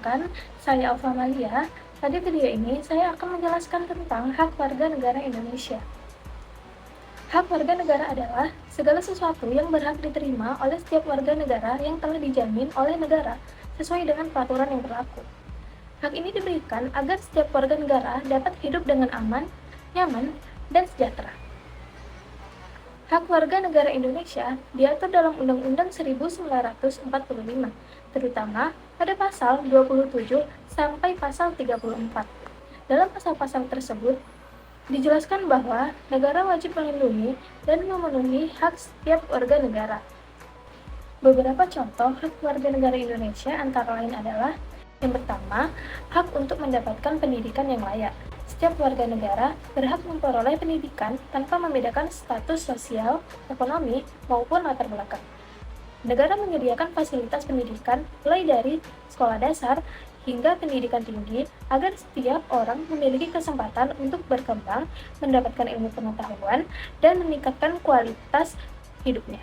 perkenalkan, saya Alfa Malia. Pada video ini, saya akan menjelaskan tentang hak warga negara Indonesia. Hak warga negara adalah segala sesuatu yang berhak diterima oleh setiap warga negara yang telah dijamin oleh negara sesuai dengan peraturan yang berlaku. Hak ini diberikan agar setiap warga negara dapat hidup dengan aman, nyaman, dan sejahtera. Hak warga negara Indonesia diatur dalam Undang-Undang 1945, terutama pada pasal 27 sampai pasal 34. Dalam pasal-pasal tersebut, dijelaskan bahwa negara wajib melindungi dan memenuhi hak setiap warga negara. Beberapa contoh hak warga negara Indonesia antara lain adalah: yang pertama, hak untuk mendapatkan pendidikan yang layak. Setiap warga negara berhak memperoleh pendidikan tanpa membedakan status sosial, ekonomi, maupun latar belakang. Negara menyediakan fasilitas pendidikan mulai dari sekolah dasar hingga pendidikan tinggi agar setiap orang memiliki kesempatan untuk berkembang, mendapatkan ilmu pengetahuan, dan meningkatkan kualitas hidupnya.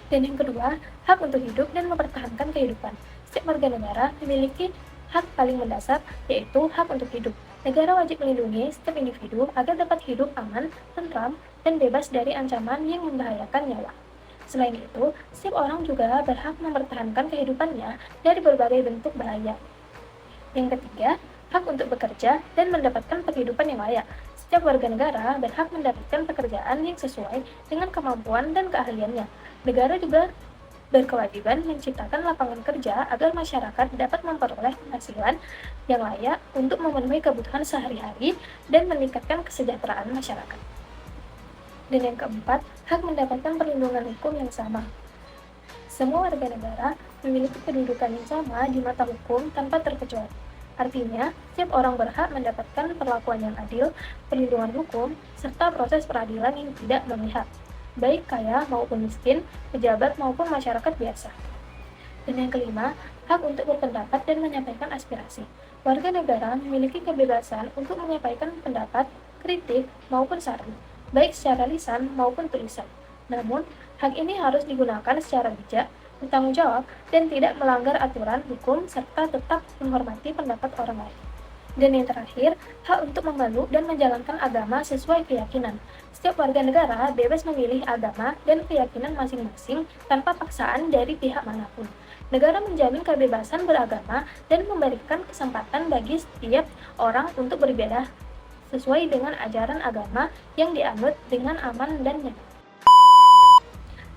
Dan yang kedua, hak untuk hidup dan mempertahankan kehidupan. Setiap warga negara memiliki hak paling mendasar, yaitu hak untuk hidup. Negara wajib melindungi setiap individu agar dapat hidup aman, tentram, dan bebas dari ancaman yang membahayakan nyawa. Selain itu, setiap orang juga berhak mempertahankan kehidupannya dari berbagai bentuk bahaya. Yang ketiga, hak untuk bekerja dan mendapatkan penghidupan yang layak. Setiap warga negara berhak mendapatkan pekerjaan yang sesuai dengan kemampuan dan keahliannya. Negara juga berkewajiban menciptakan lapangan kerja agar masyarakat dapat memperoleh penghasilan yang layak untuk memenuhi kebutuhan sehari-hari dan meningkatkan kesejahteraan masyarakat. Dan yang keempat, hak mendapatkan perlindungan hukum yang sama. Semua warga negara memiliki kedudukan yang sama di mata hukum tanpa terkecuali. Artinya, setiap orang berhak mendapatkan perlakuan yang adil, perlindungan hukum, serta proses peradilan yang tidak memihak, baik kaya maupun miskin, pejabat maupun masyarakat biasa. Dan yang kelima, hak untuk berpendapat dan menyampaikan aspirasi. Warga negara memiliki kebebasan untuk menyampaikan pendapat, kritik, maupun saran, baik secara lisan maupun tulisan. Namun, hak ini harus digunakan secara bijak, bertanggung jawab, dan tidak melanggar aturan hukum serta tetap menghormati pendapat orang lain. Dan yang terakhir, hak untuk memeluk dan menjalankan agama sesuai keyakinan. Setiap warga negara bebas memilih agama dan keyakinan masing-masing tanpa paksaan dari pihak manapun. Negara menjamin kebebasan beragama dan memberikan kesempatan bagi setiap orang untuk berbeda sesuai dengan ajaran agama yang dianut dengan aman dan nyaman.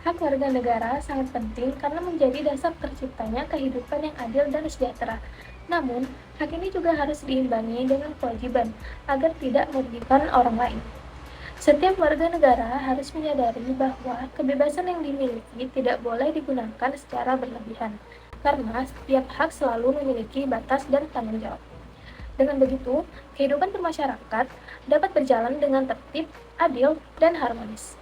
Hak warga negara sangat penting karena menjadi dasar terciptanya kehidupan yang adil dan sejahtera. Namun, hak ini juga harus diimbangi dengan kewajiban agar tidak merugikan orang lain. Setiap warga negara harus menyadari bahwa kebebasan yang dimiliki tidak boleh digunakan secara berlebihan, karena setiap hak selalu memiliki batas dan tanggung jawab. Dengan begitu, kehidupan bermasyarakat dapat berjalan dengan tertib, adil, dan harmonis.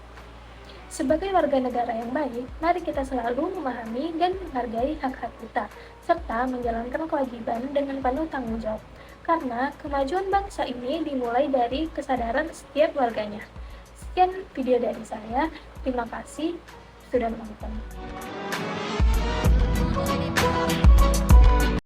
Sebagai warga negara yang baik, mari kita selalu memahami dan menghargai hak-hak kita, serta menjalankan kewajiban dengan penuh tanggung jawab. Karena kemajuan bangsa ini dimulai dari kesadaran setiap warganya. Sekian video dari saya, terima kasih sudah menonton.